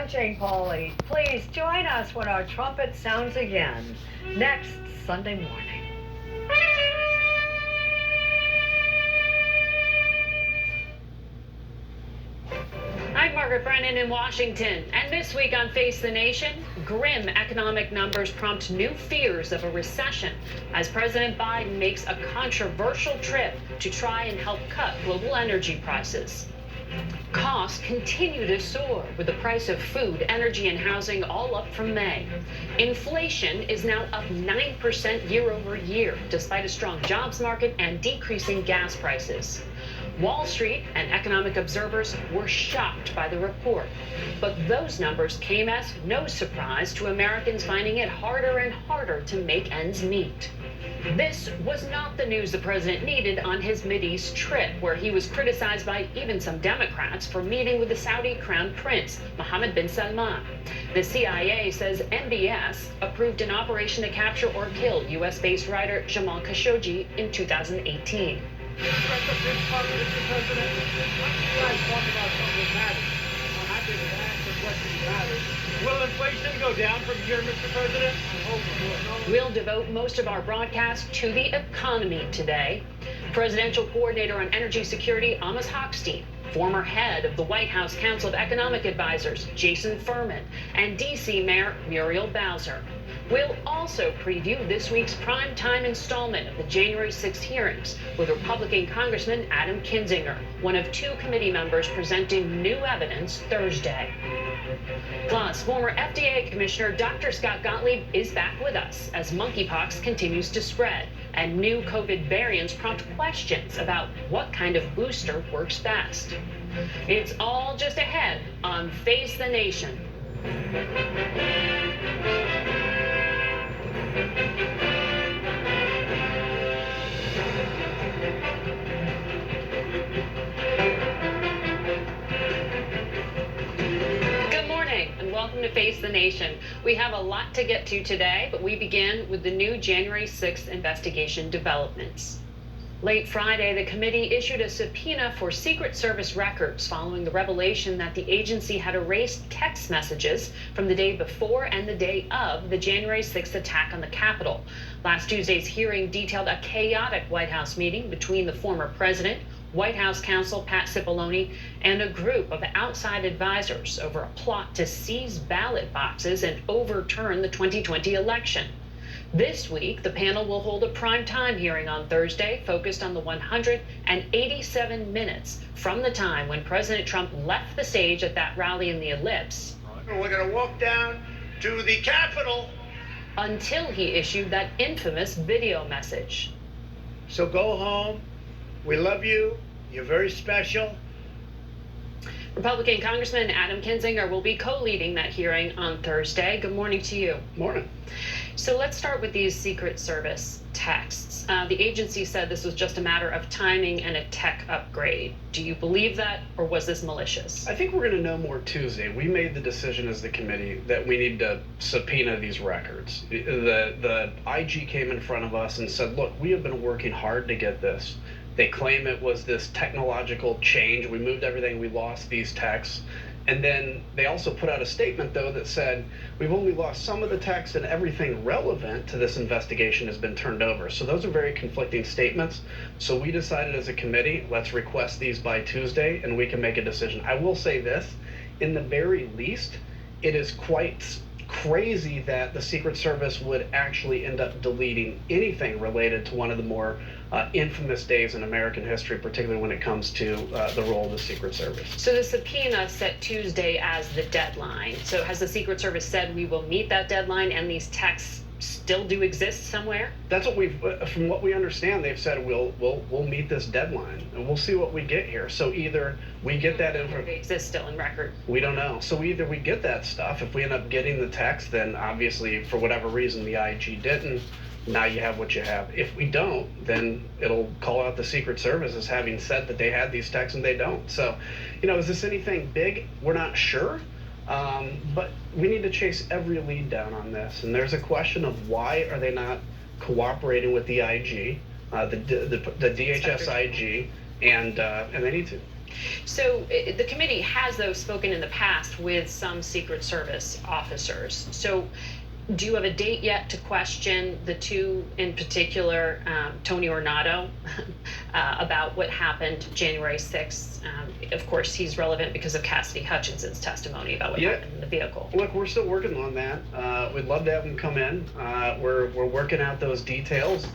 I'm Jane Pauley. Please join us when our trumpet sounds again next Sunday morning. I'm Margaret Brennan in Washington, and this week on Face the Nation, grim economic numbers prompt new fears of a recession as President Biden makes a controversial trip to try and help cut global energy prices. Costs continue to soar, with the price of food, energy, and housing all up from May. Inflation is now up 9% year over year, despite a strong jobs market and decreasing gas prices. Wall Street and economic observers were shocked by the report, but those numbers came as no surprise to Americans finding it harder and harder to make ends meet. This was not the news the president needed on his Mideast trip, where he was criticized by even some Democrats for meeting with the Saudi crown prince, Mohammed bin Salman. The CIA says MBS approved an operation to capture or kill U.S.-based writer Jamal Khashoggi in 2018. Mr. President, you guys talk about something that matters. I'm happy to ask the question that matters. Will inflation go down from here, Mr. President? I hope it will. We'll devote most of our broadcast to the economy today. Presidential Coordinator on Energy Security, Amos Hochstein, former head of the White House Council of Economic Advisors, Jason Furman, and D.C. Mayor Muriel Bowser. We'll also preview this week's primetime installment of the January 6th hearings with Republican Congressman Adam Kinzinger, one of two committee members presenting new evidence Thursday. Plus, former FDA Commissioner Dr. Scott Gottlieb is back with us as monkeypox continues to spread and new COVID variants prompt questions about what kind of booster works best. It's all just ahead on Face the Nation. Welcome to Face the Nation. We have a lot to get to today, but we begin with the new January 6th investigation developments. Late Friday, the committee issued a subpoena for Secret Service records following the revelation that the agency had erased text messages from the day before and the day of the January 6th attack on the Capitol. Last Tuesday's hearing detailed a chaotic White House meeting between the former president, White House counsel Pat Cipollone, and a group of outside advisors over a plot to seize ballot boxes and overturn the 2020 election. This week, the panel will hold a primetime hearing on Thursday focused on the 187 minutes from the time when President Trump left the stage at that rally in the Ellipse. We're going to walk down to the Capitol until he issued that infamous video message. So go home. We love you. You're very special. Republican Congressman Adam Kinzinger will be co-leading that hearing on Thursday. Good morning to you. Morning. So let's start with these Secret Service texts. The agency said this was just a matter of timing and a tech upgrade. Do you believe that, or was this malicious? I think we're going to know more Tuesday. We made the decision as the committee that we need to subpoena these records. The IG came in front of us and said, look, we have been working hard to get this. They claim it was this technological change. We moved everything. We lost these texts. And then they also put out a statement, though, that said, we've only lost some of the text and everything relevant to this investigation has been turned over. So those are very conflicting statements. So we decided as a committee, let's request these by Tuesday and we can make a decision. I will say this, in the very least, it is quite crazy that the Secret Service would actually end up deleting anything related to one of the more infamous days in American history, particularly when it comes to the role of the Secret Service. So the subpoena set Tuesday as the deadline. So has the Secret Service said we will meet that deadline and these texts still do exist somewhere? That's what from what we understand, they've said we'll meet this deadline and we'll see what we get here. So either we get that information. They exist still in record. We don't know. So either we get that stuff. If we end up getting the text, then obviously for whatever reason the IG didn't. Now you have what you have. If we don't, then it'll call out the Secret Service as having said that they had these texts and they don't. So, is this anything big? We're not sure. But we need to chase every lead down on this. And there's a question of why are they not cooperating with the IG, the DHS IG, and they need to. So the committee has, though, spoken in the past with some Secret Service officers. So do you have a date yet to question the two in particular, Tony Ornato, about what happened January 6th? Of course, he's relevant because of Cassidy Hutchinson's testimony about what happened in the vehicle. Look, we're still working on that. We'd love to have him come in. We're working out those details.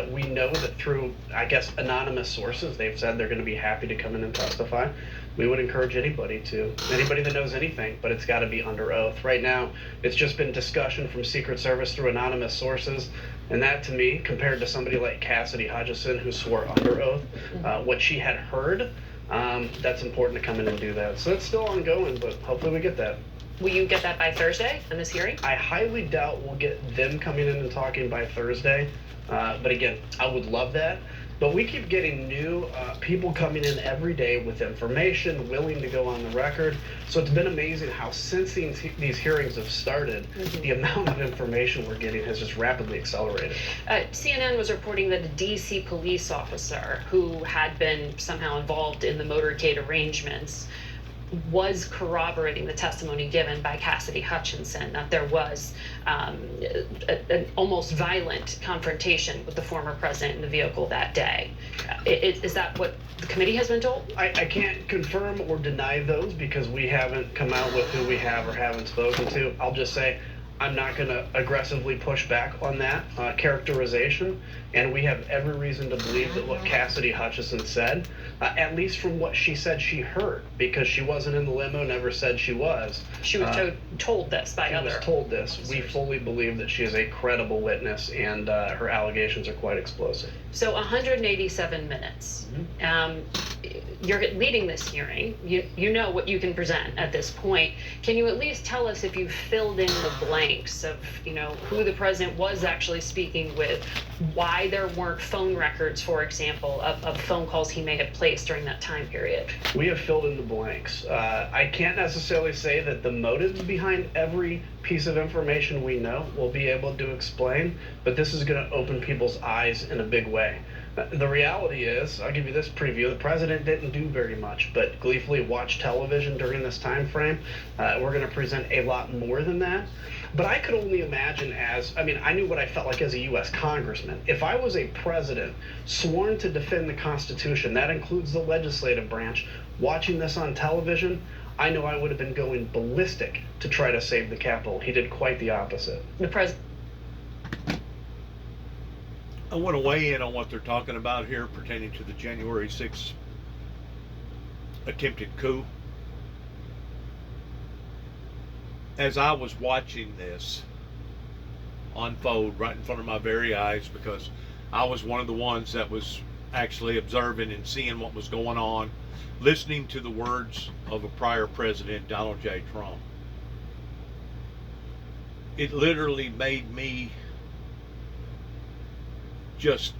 We know that through, I guess, anonymous sources, they've said they're going to be happy to come in and testify. We would encourage anybody that knows anything, but it's got to be under oath. Right now, it's just been discussion from Secret Service through anonymous sources, and that, to me, compared to somebody like Cassidy Hutchinson, who swore under oath, what she had heard, that's important to come in and do that. So it's still ongoing, but hopefully we get that. Will you get that by Thursday in this hearing? I highly doubt we'll get them coming in and talking by Thursday, but again, I would love that. But we keep getting new people coming in every day with information, willing to go on the record. So it's been amazing how since these hearings have started, the amount of information we're getting has just rapidly accelerated. CNN was reporting that a D.C. police officer who had been somehow involved in the motorcade arrangements was corroborating the testimony given by Cassidy Hutchinson, that there was an almost violent confrontation with the former president in the vehicle that day. Is that what the committee has been told? I can't confirm or deny those because we haven't come out with who we have or haven't spoken to. I'll just say I'm not going to aggressively push back on that characterization, and we have every reason to believe that what Cassidy Hutchinson said, at least from what she said she heard, because she wasn't in the limo, never said she was. She was told this by others. She was told this. We fully believe that she is a credible witness, and her allegations are quite explosive. So 187 minutes. You're leading this hearing. You know what you can present at this point. Can you at least tell us if you filled in the blanks of, who the president was actually speaking with, why there weren't phone records, for example, of phone calls he may have placed during that time period? We have filled in the blanks. I can't necessarily say that the motives behind every piece of information we know we'll be able to explain, but this is going to open people's eyes in a big way. The reality is, I'll give you this preview, the president didn't do very much, but gleefully watched television during this time frame. We're going to present a lot more than that. But I could only imagine I knew what I felt like as a U.S. congressman. If I was a president sworn to defend the Constitution, that includes the legislative branch, watching this on television, I know I would have been going ballistic to try to save the Capitol. He did quite the opposite. The president. I want to weigh in on what they're talking about here pertaining to the January 6th attempted coup. As I was watching this unfold right in front of my very eyes, because I was one of the ones that was actually observing and seeing what was going on, listening to the words of a prior president, Donald J. Trump, it literally made me just,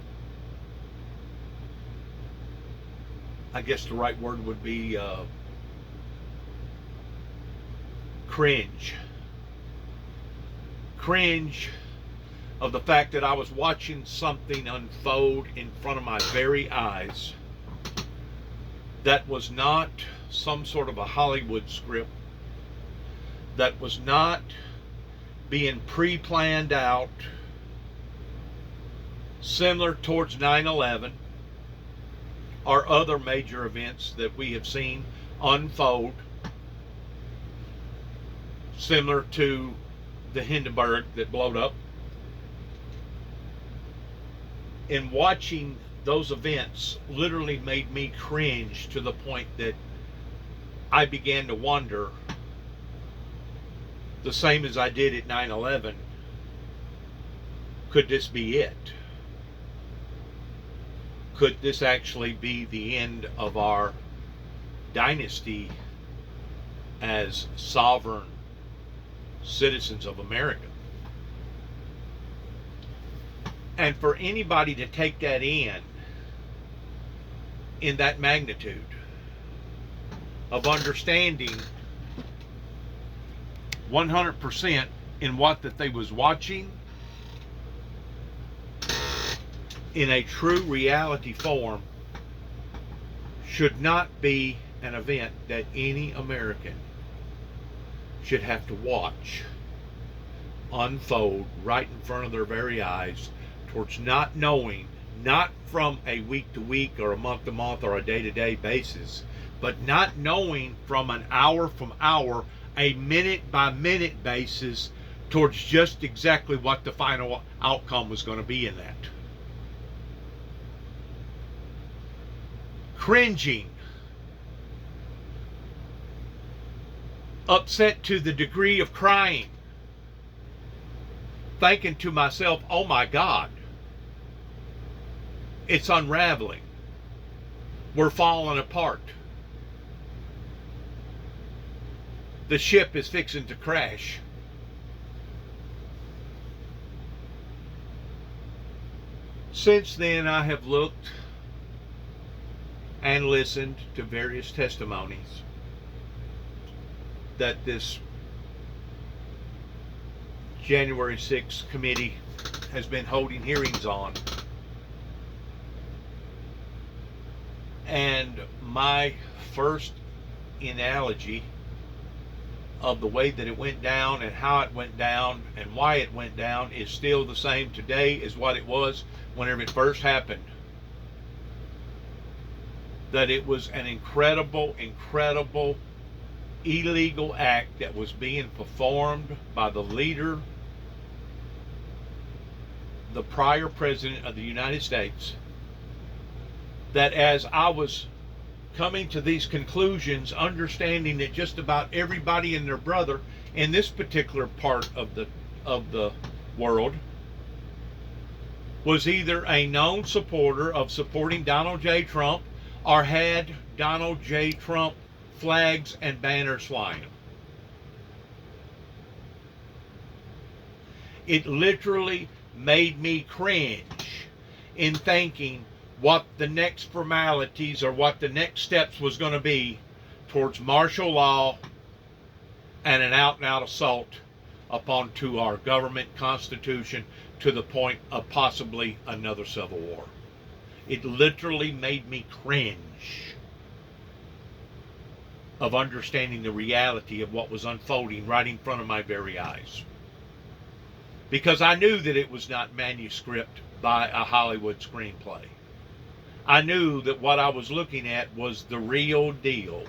I guess the right word would be cringe of the fact that I was watching something unfold in front of my very eyes that was not some sort of a Hollywood script, that was not being pre-planned out, similar towards 9/11 or other major events that we have seen unfold, similar to the Hindenburg that blowed up. And watching those events literally made me cringe to the point that I began to wonder, the same as I did at 9/11, could this be it? Could this actually be the end of our dynasty as sovereign citizens of America? And for anybody to take that in that magnitude of understanding 100% in what that they was watching in a true reality form should not be an event that any American should have to watch unfold right in front of their very eyes, towards not knowing, not from a week to week or a month to month or a day to day basis, but not knowing from an hour from hour, a minute by minute basis, towards just exactly what the final outcome was going to be in that. Cringing, upset to the degree of crying, thinking to myself, oh my God, it's unraveling. We're falling apart. The ship is fixing to crash. Since then, I have looked and listened to various testimonies that this January 6th committee has been holding hearings on. And my first analogy of the way that it went down and how it went down and why it went down is still the same today as what it was whenever it first happened. That it was an incredible illegal act that was being performed by the leader, the prior president of the United States, that as I was coming to these conclusions, understanding that just about everybody and their brother in this particular part of the world was either a known supporter of supporting Donald J. Trump or had Donald J. Trump flags and banners flying. It literally made me cringe in thinking what the next formalities or what the next steps was going to be towards martial law and an out-and-out assault upon to our government constitution, to the point of possibly another civil war. It literally made me cringe of understanding the reality of what was unfolding right in front of my very eyes. Because I knew that it was not manuscript by a Hollywood screenplay. I knew that what I was looking at was the real deal.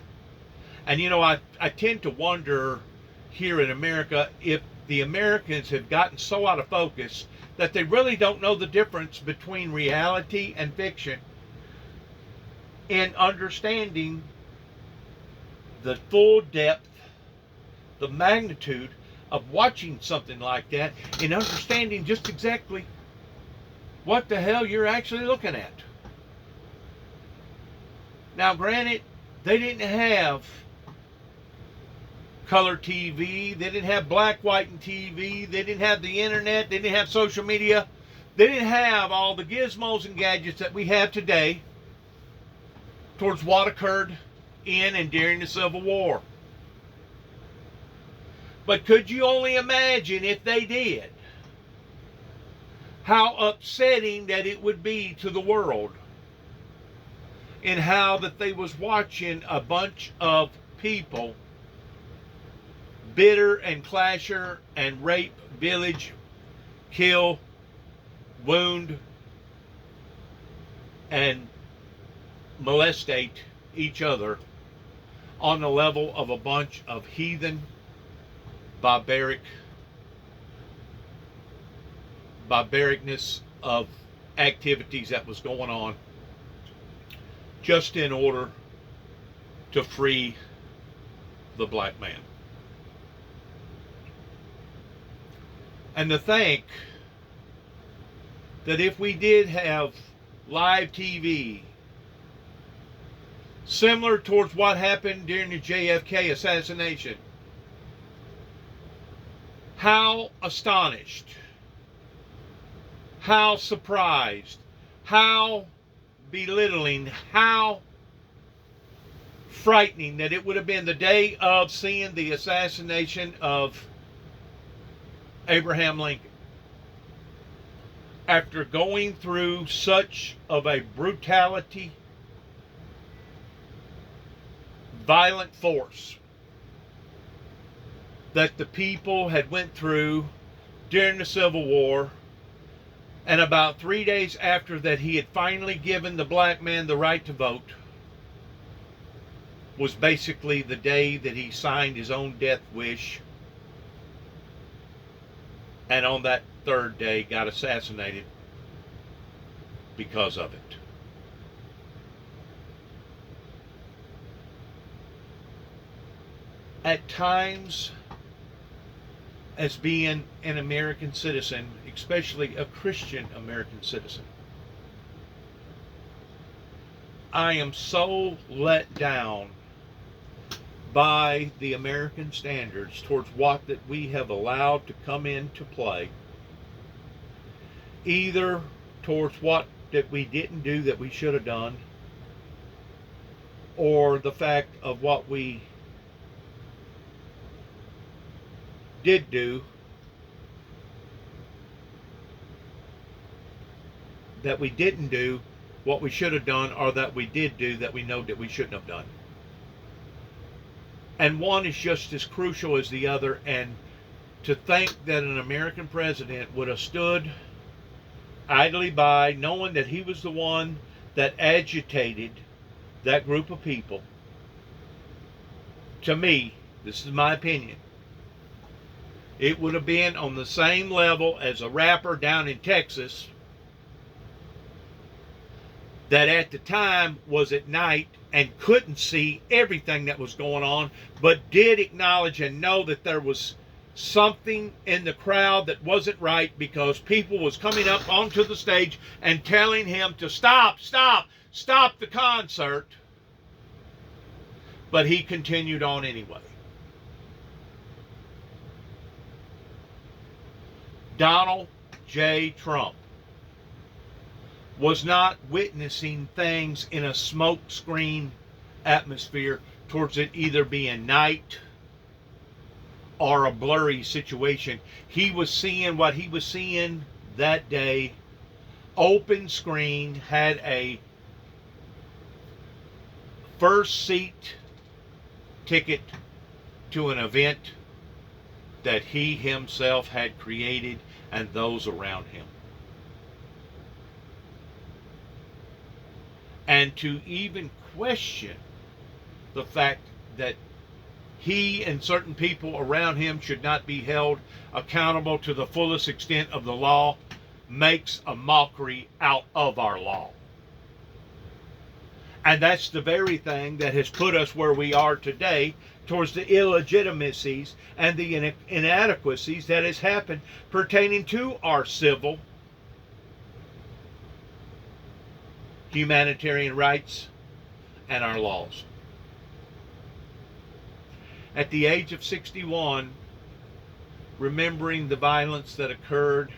And you know, I tend to wonder here in America if the Americans have gotten so out of focus that they really don't know the difference between reality and fiction in understanding the full depth, the magnitude of watching something like that, and understanding just exactly what the hell you're actually looking at. Now, granted, they didn't have color TV, they didn't have black, white, and TV, they didn't have the internet, they didn't have social media, they didn't have all the gizmos and gadgets that we have today towards what occurred in and during the Civil War. But could you only imagine if they did, how upsetting that it would be to the world, and how that they was watching a bunch of people bitter and clasher and rape, pillage, kill, wound, and molestate each other on the level of a bunch of heathen, barbaricness of activities that was going on, just in order to free the black man. And to think that if we did have live TV, similar towards what happened during the JFK assassination, how astonished, how surprised, how belittling, how frightening that it would have been the day of seeing the assassination of Abraham Lincoln. After going through such of a brutality violent force that the people had went through during the Civil War. And about 3 days after that, he had finally given the black man the right to vote, was basically the day that he signed his own death wish, and on that third day got assassinated because of it. At times, as being an American citizen, especially a Christian American citizen, I am so let down by the American standards towards what that we have allowed to come into play, either towards what that we didn't do that we should have done, or the fact of what we did do that we didn't do what we should have done, or that we did do that we know that we shouldn't have done. And one is just as crucial as the other. And to think that an American president would have stood idly by, knowing that he was the one that agitated that group of people, to me, this is my opinion, it would have been on the same level as a rapper down in Texas that at the time was at night and couldn't see everything that was going on, but did acknowledge and know that there was something in the crowd that wasn't right, because people was coming up onto the stage and telling him to stop the concert. But he continued on anyway. Donald J. Trump was not witnessing things in a smokescreen atmosphere towards it either being night or a blurry situation. He was seeing what he was seeing that day. Open screen, had a first seat ticket to an event that he himself had created and those around him. And to even question the fact that he and certain people around him should not be held accountable to the fullest extent of the law makes a mockery out of our law. And that's the very thing that has put us where we are today, towards the illegitimacies and the inadequacies that has happened pertaining to our civil, humanitarian rights, and our laws. At the age of 61, remembering the violence that occurred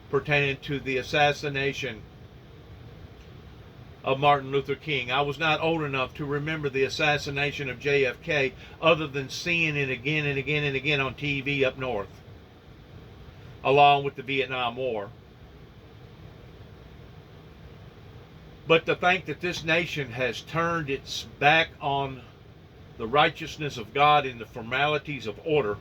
pertaining to the assassination of Martin Luther King. I was not old enough to remember the assassination of JFK other than seeing it again and again and again on TV up north, along with the Vietnam War. But to think that this nation has turned its back on the righteousness of God and the formalities of order,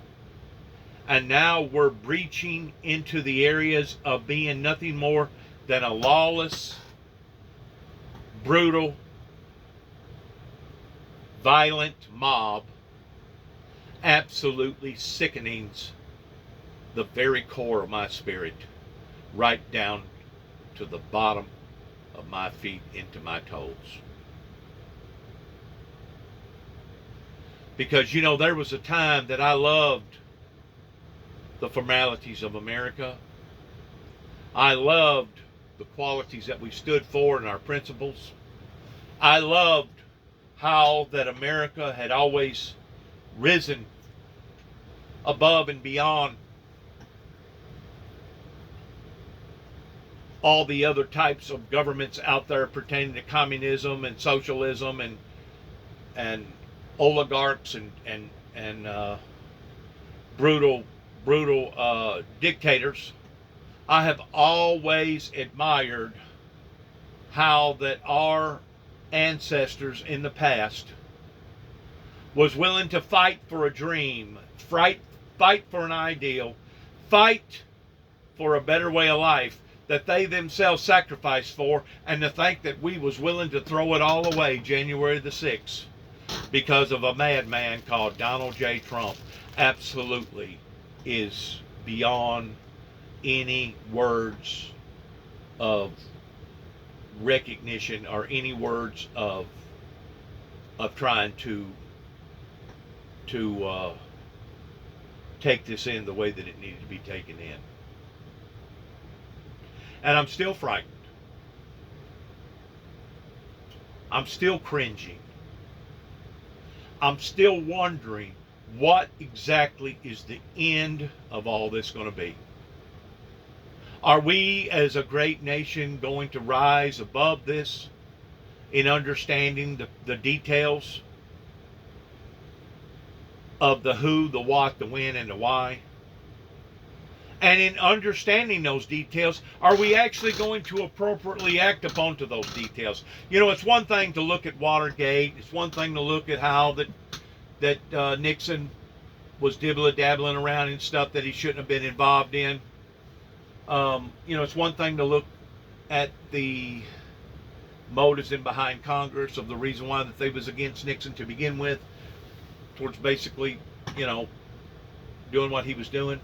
and now we're breaching into the areas of being nothing more than a lawless, brutal, violent mob, absolutely sickenings the very core of my spirit, right down to the bottom of my feet into my toes. Because, you know, there was a time that I loved the formalities of America. I loved the qualities that we stood for and our principles. I loved how that America had always risen above and beyond all the other types of governments out there pertaining to communism and socialism and oligarchs and brutal dictators. I have always admired how that our ancestors in the past was willing to fight for a dream, fight for an ideal, fight for a better way of life that they themselves sacrificed for, and to think that we was willing to throw it all away January the 6th because of a madman called Donald J. Trump absolutely is beyond any words of recognition or any words of trying to take this in the way that it needed to be taken in. And I'm still frightened. I'm still cringing. I'm still wondering what exactly is the end of all this going to be. Are we as a great nation going to rise above this in understanding the details of the who, the what, the when, and the why? And in understanding those details, are we actually going to appropriately act upon to those details? You know, it's one thing to look at Watergate. It's one thing to look at how that Nixon was dibbling-dabbling around in stuff that he shouldn't have been involved in. You know, it's one thing to look at the motives in behind Congress of the reason why that they was against Nixon to begin with, towards basically, you know, doing what he was doing.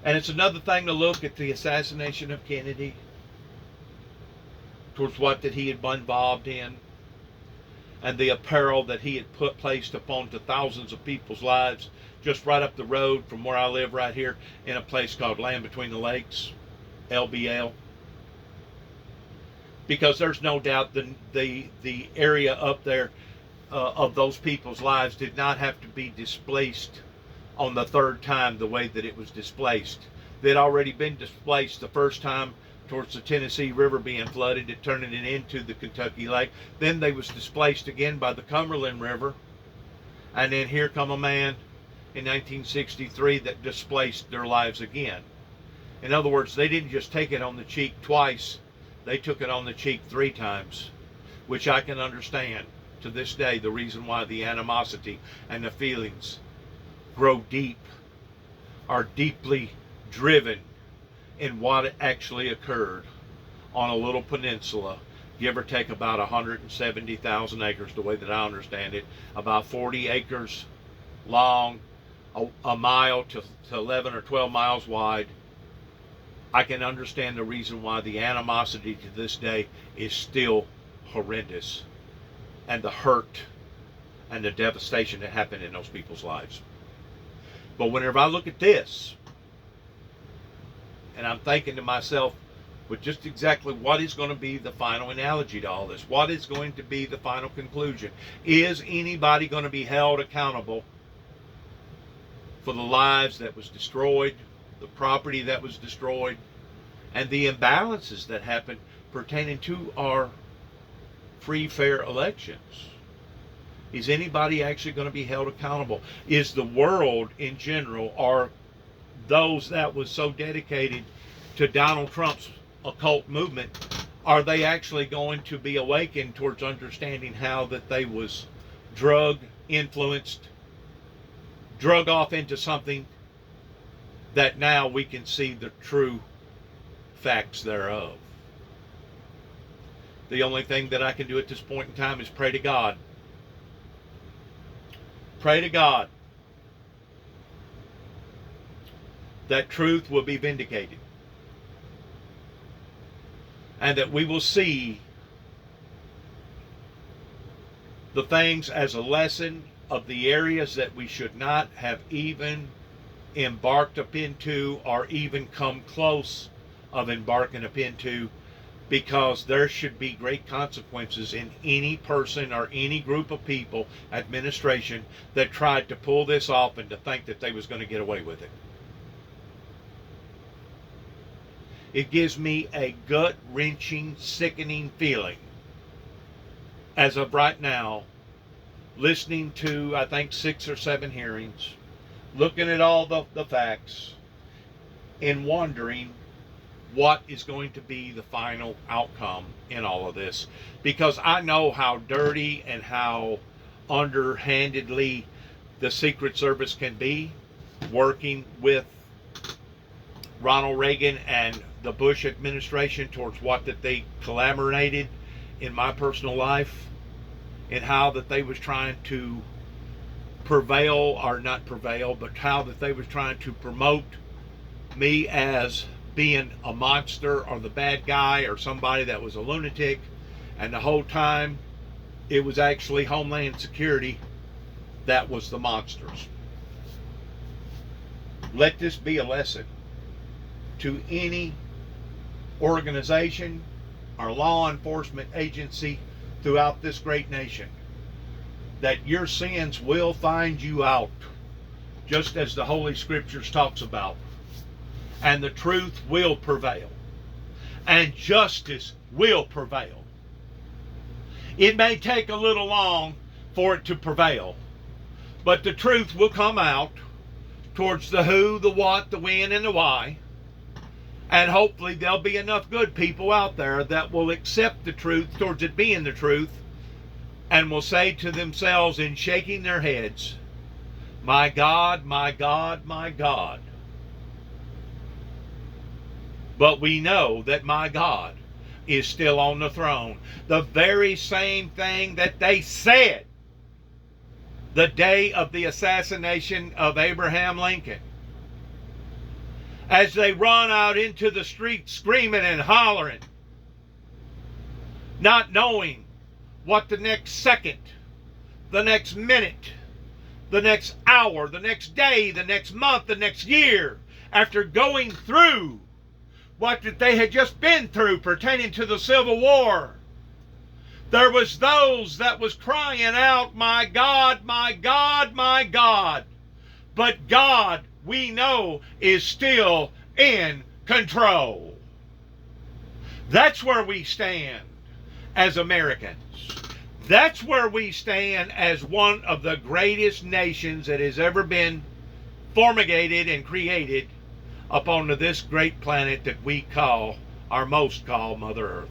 And it's another thing to look at the assassination of Kennedy, towards what that he had been involved in, and the apparel that he had placed upon to thousands of people's lives just right up the road from where I live right here in a place called Land Between the Lakes, LBL. Because there's no doubt the area up there of those people's lives did not have to be displaced on the third time the way that it was displaced. They'd already been displaced the first time towards the Tennessee River being flooded, it turning it into the Kentucky Lake. Then they was displaced again by the Cumberland River. And then here come a man in 1963 that displaced their lives again. In other words, they didn't just take it on the cheek twice, they took it on the cheek 3 times, which I can understand to this day the reason why the animosity and the feelings grow deep, are deeply driven in what actually occurred on a little peninsula, give or take about 170,000 acres, the way that I understand it, about 40 acres long, a mile to 11 or 12 miles wide. I can understand the reason why the animosity to this day is still horrendous, and the hurt and the devastation that happened in those people's lives. But whenever I look at this, and I'm thinking to myself, with just exactly what is going to be the final analogy to all this, what is going to be the final conclusion? Is anybody going to be held accountable for the lives that was destroyed, the property that was destroyed, and the imbalances that happened pertaining to our free, fair elections? Is anybody actually going to be held accountable? Is the world in general, or those that was so dedicated to Donald Trump's occult movement, are they actually going to be awakened towards understanding how that they was drug influenced, drug off into something that now we can see the true facts thereof? The only thing that I can do at this point in time is pray to God. Pray to God that truth will be vindicated, and that we will see the things as a lesson of the areas that we should not have even embarked up into, or even come close of embarking up into, because there should be great consequences in any person or any group of people, administration, that tried to pull this off and to think that they was going to get away with it. It gives me a gut-wrenching, sickening feeling, as of right now, listening to, I think, 6 or 7 hearings, looking at all the facts, and wondering what is going to be the final outcome in all of this. Because I know how dirty and how underhandedly the Secret Service can be, working with Ronald Reagan and the Bush administration towards what that they collaborated in my personal life, and how that they was trying to prevail, or not prevail, but how that they was trying to promote me as being a monster or the bad guy or somebody that was a lunatic, and the whole time it was actually Homeland Security that was the monsters. Let this be a lesson to any organization or law enforcement agency throughout this great nation, that your sins will find you out, just as the Holy Scriptures talks about, and the truth will prevail, and justice will prevail. It may take a little long for it to prevail, but the truth will come out towards the who, the what, the when, and the why. And hopefully there'll be enough good people out there that will accept the truth towards it being the truth, and will say to themselves in shaking their heads, my God, my God, my God. But we know that my God is still on the throne. The very same thing that they said the day of the assassination of Abraham Lincoln, as they run out into the street screaming and hollering, not knowing what the next second, the next minute, the next hour, the next day, the next month, the next year, after going through what they had just been through pertaining to the Civil War, there was those that was crying out, my God, my God, my God. But God, we know, is still in control. That's where we stand as Americans. That's where we stand as one of the greatest nations that has ever been formigated and created upon this great planet that we call, our most call, Mother Earth.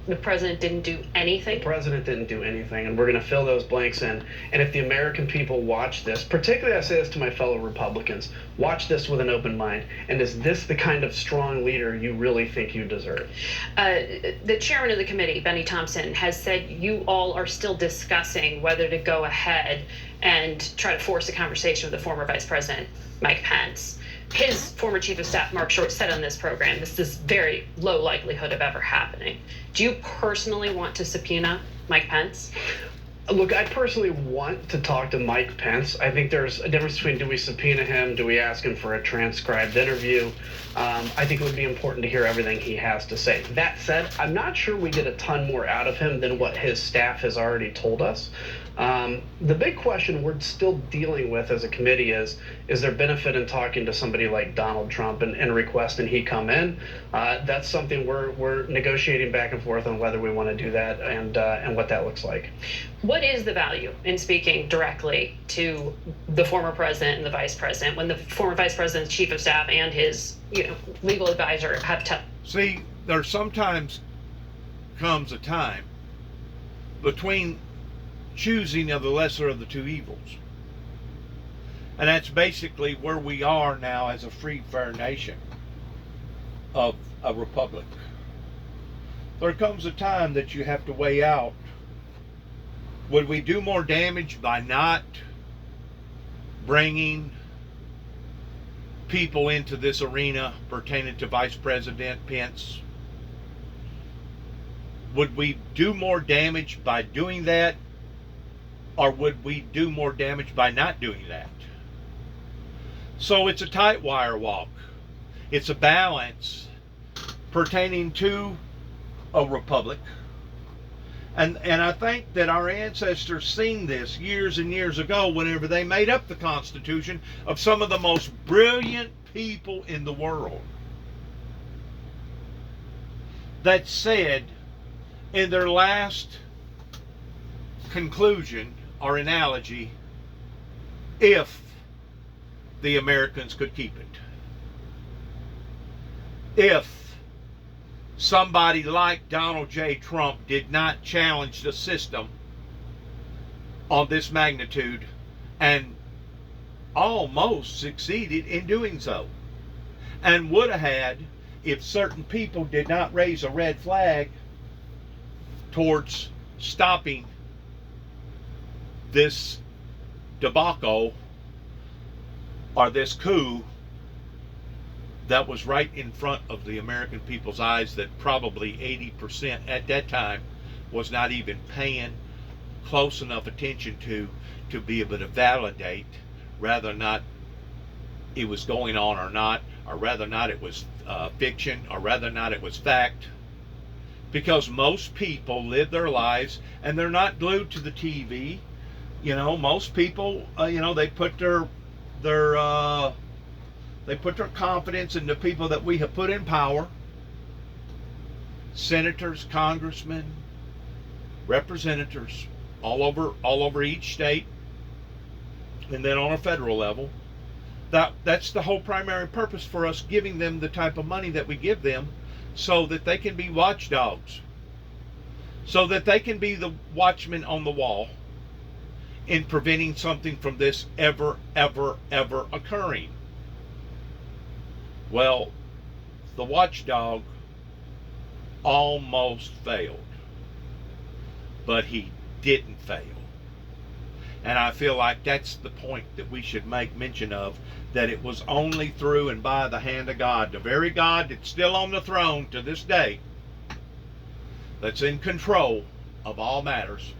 The president didn't do anything? The president didn't do anything, and we're going to fill those blanks in. And if the American people watch this, particularly I say this to my fellow Republicans, watch this with an open mind. And is this the kind of strong leader you really think you deserve? The chairman of the committee, Benny Thompson, has said you all are still discussing whether to go ahead and try to force a conversation with the former Vice President, Mike Pence. His former chief of staff, Mark Short, said on this program, this is very low likelihood of ever happening. Do you personally want to subpoena Mike Pence? Look, I personally want to talk to Mike Pence. I think there's a difference between, do we subpoena him, do we ask him for a transcribed interview? I think it would be important to hear everything he has to say. That said, I'm not sure we get a ton more out of him than what his staff has already told us. The big question we're still dealing with as a committee is there benefit in talking to somebody like Donald Trump and requesting he come in? That's something we're negotiating back and forth on whether we want to do that and what that looks like. What is the value in speaking directly to the former president and the vice president when the former vice president's chief of staff and his legal advisor have See, there sometimes comes a time between choosing of the lesser of the two evils. And that's basically where we are now as a free, fair nation of a republic. There comes a time that you have to weigh out, would we do more damage by not bringing people into this arena pertaining to Vice President Pence? Would we do more damage by doing that? Or would we do more damage by not doing that? So it's a tight wire walk. It's a balance pertaining to a republic. And I think that our ancestors seen this years and years ago whenever they made up the Constitution of some of the most brilliant people in the world that said in their last conclusion or analogy, if the Americans could keep it. If somebody like Donald J. Trump did not challenge the system on this magnitude, and almost succeeded in doing so, and would have had if certain people did not raise a red flag towards stopping this debacle or this coup that was right in front of the American people's eyes, that probably 80% at that time was not even paying close enough attention to be able to validate whether or not it was going on or not, or whether or not it was fiction, or whether or not it was fact. Because most people live their lives and they're not glued to the TV. You know, most people, they put their confidence in the people that we have put in power. Senators, congressmen, representatives, all over each state, and then on a federal level. That's the whole primary purpose for us giving them the type of money that we give them, so that they can be watchdogs, so that they can be the watchmen on the wall in preventing something from this ever occurring. Well, the watchdog almost failed, but he didn't fail. And I feel like that's the point that we should make mention of, that it was only through and by the hand of God, the very God that's still on the throne to this day, that's in control of all matters.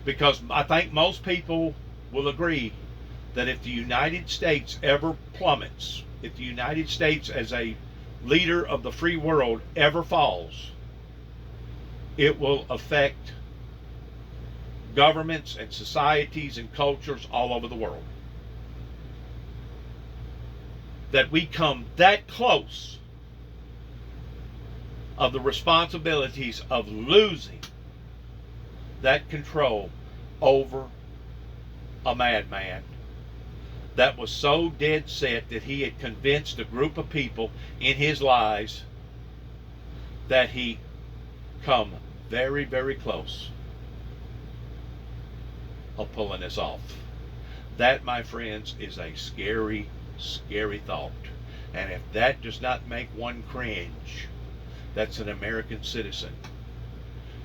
Because I think most people will agree that if the United States ever plummets, if the United States as a leader of the free world ever falls, it will affect governments and societies and cultures all over the world. That we come that close of the responsibilities of losing that control over a madman that was so dead set that he had convinced a group of people in his lies that he come very close of pulling this off. That, my friends, is a scary thought. And if that does not make one cringe, that's an American citizen,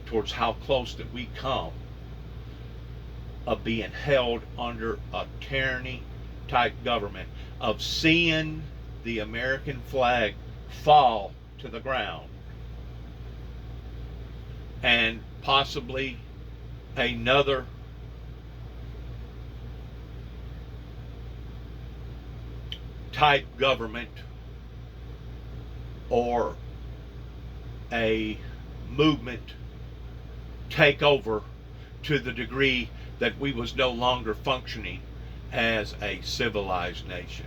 towards how close that we come of being held under a tyranny type government, of seeing the American flag fall to the ground, and possibly another type government or a movement take over to the degree that we was no longer functioning as a civilized nation.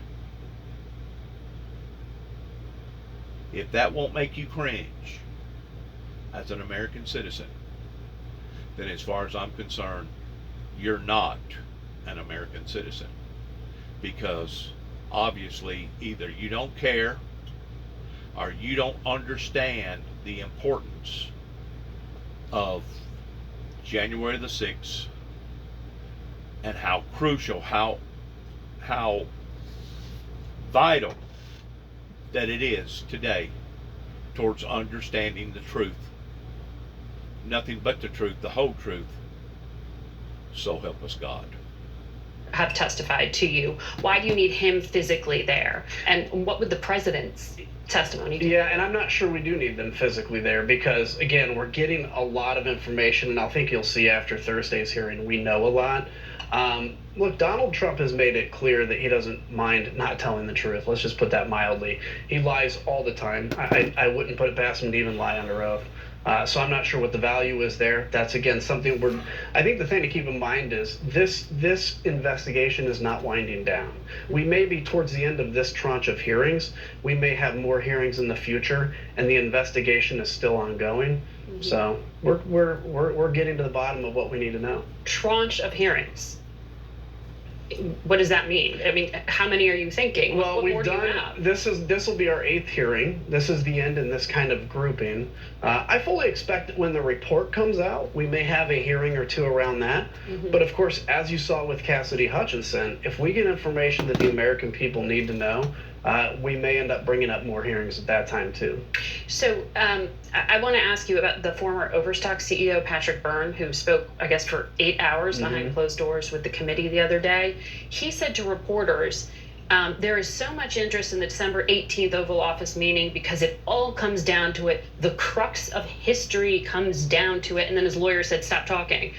If that won't make you cringe as an American citizen, then as far as I'm concerned, you're not an American citizen. Because obviously either you don't care or you don't understand the importance of January the 6th and how crucial, how vital that it is today towards understanding the truth. Nothing but the truth, the whole truth. So help us God. Have testified to you. Why do you need him physically there? And what would the president's testimony do? Yeah, and I'm not sure we do need them physically there, because again, we're getting a lot of information, and I think you'll see after Thursday's hearing, we know a lot. Look, Donald Trump has made it clear that he doesn't mind not telling the truth. Let's just put that mildly. He lies all the time. I wouldn't put it past him to even lie under oath. So I'm not sure what the value is there. That's, again, something I think the thing to keep in mind is this investigation is not winding down. We may be towards the end of this tranche of hearings. We may have more hearings in the future, and the investigation is still ongoing. Mm-hmm. So we're getting to the bottom of what we need to know. Tranche of hearings. What does that mean? I mean, how many are you thinking? Well, what more we've do you done, have? this will be our 8th hearing. This is the end in this kind of grouping. I fully expect that when the report comes out, we may have a hearing or two around that. But of course, as you saw with Cassidy Hutchinson, if we get information that the American people need to know, we may end up bringing up more hearings at that time too. So I want to ask you about the former Overstock CEO, Patrick Byrne, who spoke, I guess, for 8 hours behind closed doors with the committee the other day. He said to reporters, there is so much interest in the December 18th Oval Office meeting because it all comes down to it. The crux of history comes down to it. And then his lawyer said, stop talking.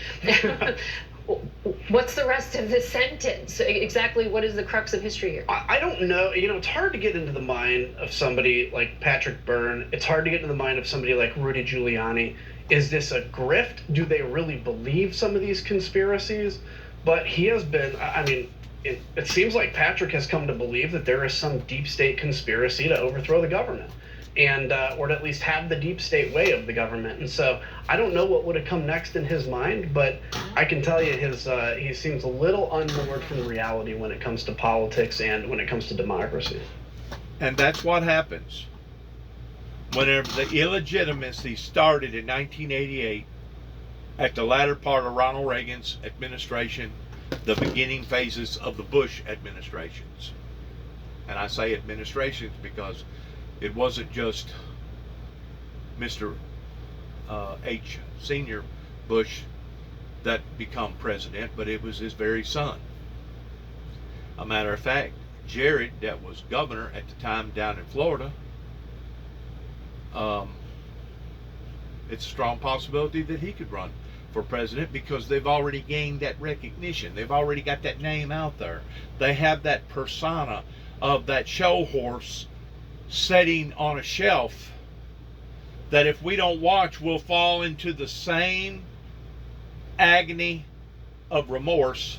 What's the rest of the sentence? Exactly what is the crux of history here? I don't know. You know, it's hard to get into the mind of somebody like Patrick Byrne. It's hard to get into the mind of somebody like Rudy Giuliani. Is this a grift? Do they really believe some of these conspiracies? But he has been, I mean, it seems like Patrick has come to believe that there is some deep state conspiracy to overthrow the government. And or to at least have the deep state way of the government. And so I don't know what would have come next in his mind, but I can tell you he seems a little unmoored from reality when it comes to politics and when it comes to democracy. And that's what happens whenever the illegitimacy started in 1988 at the latter part of Ronald Reagan's administration, the beginning phases of the Bush administrations. And I say administrations because it wasn't just Mr. H. Senior Bush that became president, but it was his very son. A matter of fact, Jared, that was governor at the time down in Florida, it's a strong possibility that he could run for president because they've already gained that recognition. They've already got that name out there. They have that persona of that show horse sitting on a shelf that if we don't watch, we'll fall into the same agony of remorse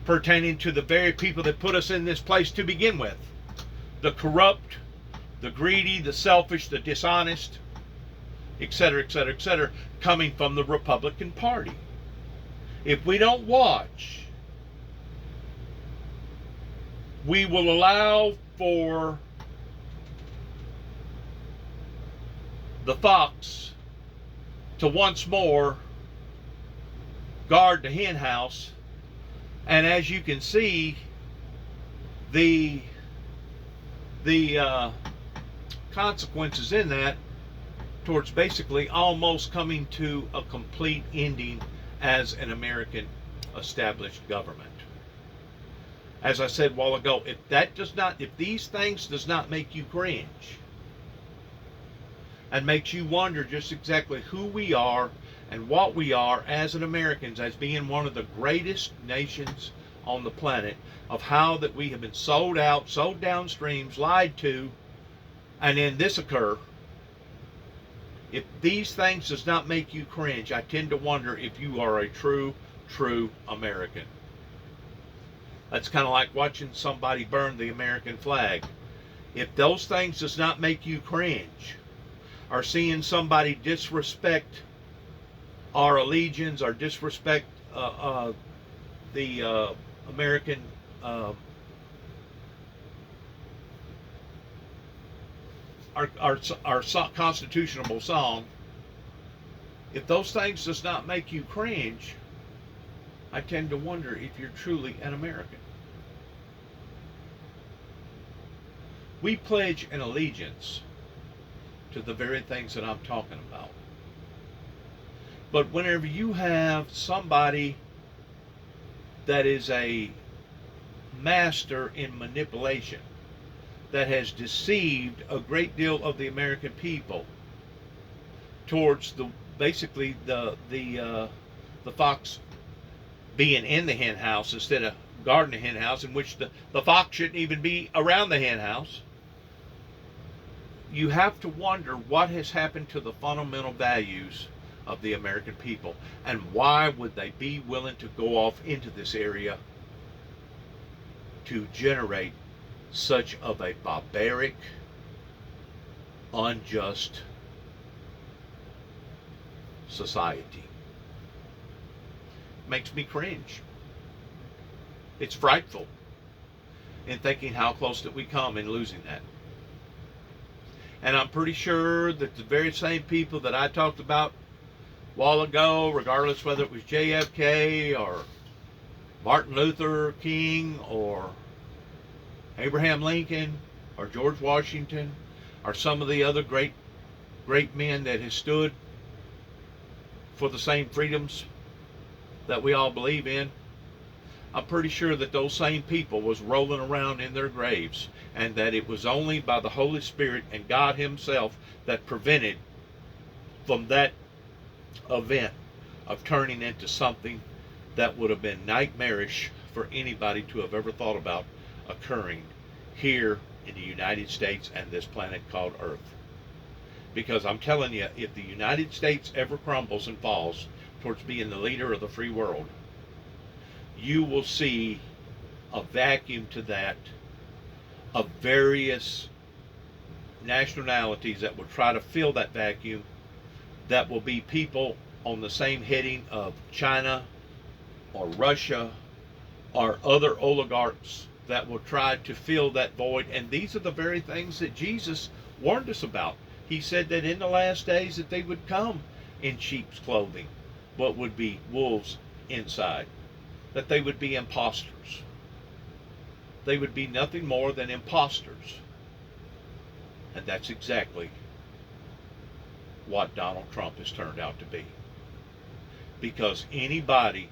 pertaining to the very people that put us in this place to begin with. The corrupt, the greedy, the selfish, the dishonest, etc., etc., etc., coming from the Republican Party. If we don't watch, we will allow for the fox to once more guard the hen house, and as you can see, the consequences in that towards basically almost coming to a complete ending as an American established government. As I said a while ago, if these things does not make you cringe and makes you wonder just exactly who we are and what we are as an Americans, as being one of the greatest nations on the planet, of how that we have been sold out, sold downstreams, lied to, and then this occur. If these things does not make you cringe, I tend to wonder if you are a true American. That's kind of like watching somebody burn the American flag. If those things does not make you cringe, or seeing somebody disrespect our allegiance or disrespect the American our constitutional song, if those things does not make you cringe, I tend to wonder if you're truly an American. We pledge an allegiance to the very things that I'm talking about. But whenever you have somebody that is a master in manipulation, that has deceived a great deal of the American people towards basically the fox being in the hen house instead of guarding the hen house, in which the fox shouldn't even be around the hen house, you have to wonder what has happened to the fundamental values of the American people, and why would they be willing to go off into this area to generate such of a barbaric, unjust society. Makes me cringe. It's frightful in thinking how close that we come in losing that. And I'm pretty sure that the very same people that I talked about a while ago, regardless whether it was JFK or Martin Luther King or Abraham Lincoln or George Washington or some of the other great men that have stood for the same freedoms that we all believe in, I'm pretty sure that those same people was rolling around in their graves, and that it was only by the Holy Spirit and God Himself that prevented from that event of turning into something that would have been nightmarish for anybody to have ever thought about occurring here in the United States and this planet called Earth. Because I'm telling you, if the United States ever crumbles and falls towards being the leader of the free world, you will see a vacuum to that of various nationalities that will try to fill that vacuum, that will be people on the same heading of China or Russia or other oligarchs that will try to fill that void. And these are the very things that Jesus warned us about. He said that in the last days that they would come in sheep's clothing, but would be wolves inside. That they would be imposters. They would be nothing more than imposters. And that's exactly what Donald Trump has turned out to be. Because anybody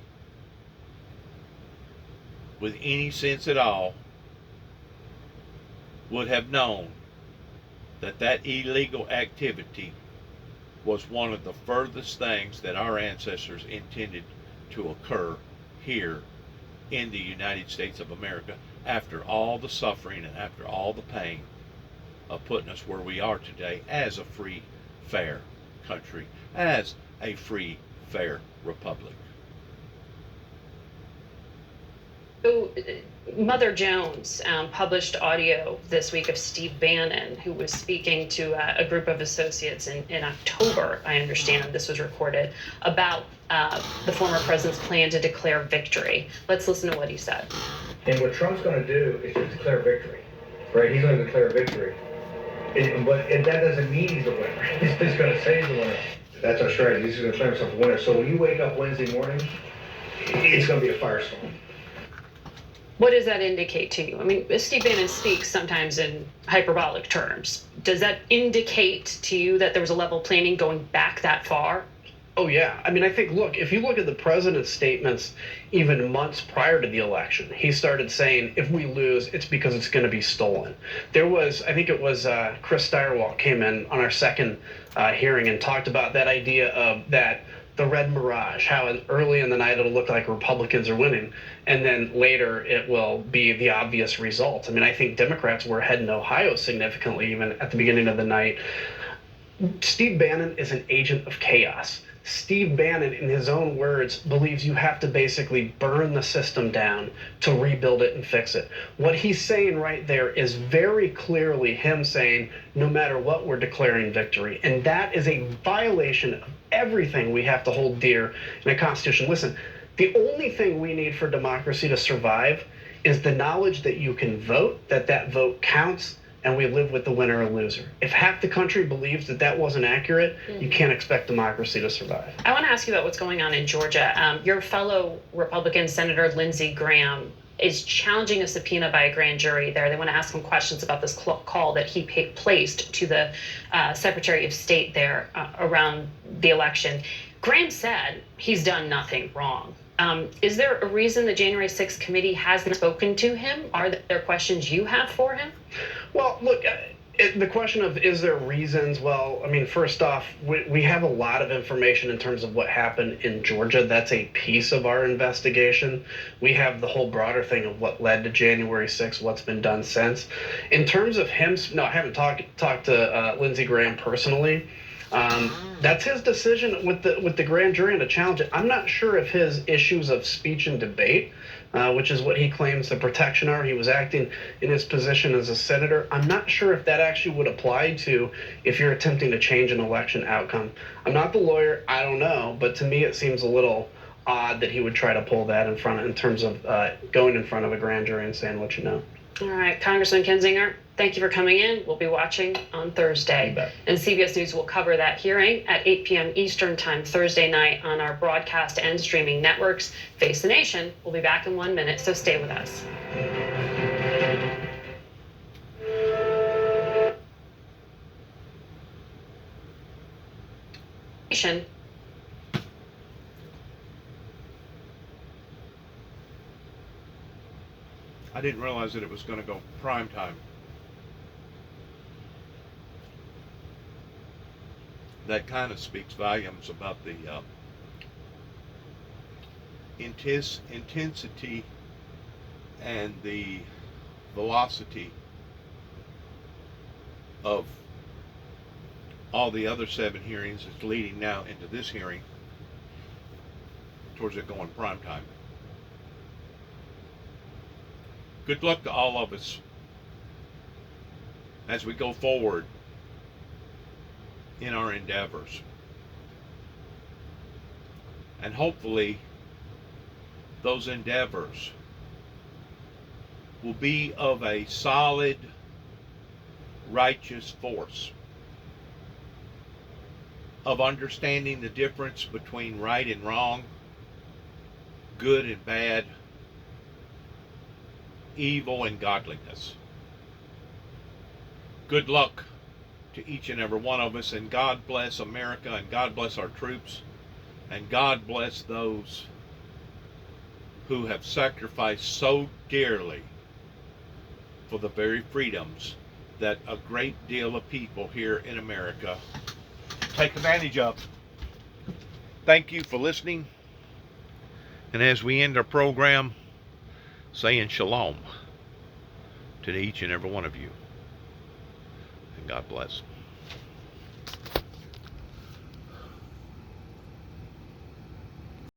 with any sense at all would have known that that illegal activity was one of the furthest things that our ancestors intended to occur here in the United States of America, after all the suffering and after all the pain of putting us where we are today as a free, fair country, as a free, fair republic. So, Mother Jones published audio this week of Steve Bannon, who was speaking to a group of associates in October, I understand this was recorded, about the former president's plan to declare victory. Let's listen to what he said. And what Trump's going to do is just declare victory, right? He's going to declare victory. But that doesn't mean he's the winner. He's just going to say he's the winner. That's our strategy. He's going to declare himself the winner. So when you wake up Wednesday morning, it's going to be a firestorm. What does that indicate to you? I mean, Steve Bannon speaks sometimes in hyperbolic terms. Does that indicate to you that there was a level of planning going back that far? Oh, yeah. I mean, I think, look, if you look at the president's statements even months prior to the election, he started saying, if we lose, it's because it's going to be stolen. There was, I think it was Chris Stirewalt came in on our second hearing and talked about that idea of that the red mirage, how early in the night it'll look like Republicans are winning, and then later it will be the obvious result. I mean, I think Democrats were ahead in Ohio significantly even at the beginning of the night. Steve Bannon is an agent of chaos. Steve Bannon, in his own words, believes you have to basically burn the system down to rebuild it and fix it. What he's saying right there is very clearly him saying, no matter what, we're declaring victory. And that is a violation of everything we have to hold dear in a constitution. Listen, the only thing we need for democracy to survive is the knowledge that you can vote, that that vote counts, and we live with the winner or loser. If half the country believes that that wasn't accurate, you can't expect democracy to survive. I want to ask you about what's going on in Georgia. Your fellow Republican Senator Lindsey Graham is challenging a subpoena by a grand jury there. They want to ask him questions about this call that he placed to the Secretary of State there around the election. Graham said he's done nothing wrong. Is there a reason the January 6th committee hasn't spoken to him? Are there questions you have for him? Well, look, the question of is there reasons? Well, I mean, first off, we have a lot of information in terms of what happened in Georgia. That's a piece of our investigation. We have the whole broader thing of what led to January 6th, what's been done since. In terms of him, no, I haven't talked to Lindsey Graham personally. That's his decision with the grand jury and to challenge it. I'm not sure if his issues of speech and debate, which is what he claims the protection are, he was acting in his position as a senator. I'm not sure if that actually would apply to if you're attempting to change an election outcome. I'm not the lawyer, I don't know, but to me it seems a little odd that he would try to pull that in terms of going in front of a grand jury and saying what you know. All right, Congressman Kinzinger, thank you for coming in. We'll be watching on Thursday. You bet. And CBS News will cover that hearing at 8 p.m. Eastern Time Thursday night on our broadcast and streaming networks. Face the Nation will be back in 1 minute, so stay with us. Nation. I didn't realize that it was going to go prime time. That kind of speaks volumes about the intensity and the velocity of all the other 7 hearings that's leading now into this hearing towards it going prime time. Good luck to all of us as we go forward in our endeavors. And hopefully those endeavors will be of a solid, righteous force of understanding the difference between right and wrong, good and bad, evil and godliness. Good luck to each and every one of us, and God bless America, and God bless our troops, and God bless those who have sacrificed so dearly for the very freedoms that a great deal of people here in America take advantage of. Thank you for listening, and as we end our program, saying shalom to each and every one of you. And God bless.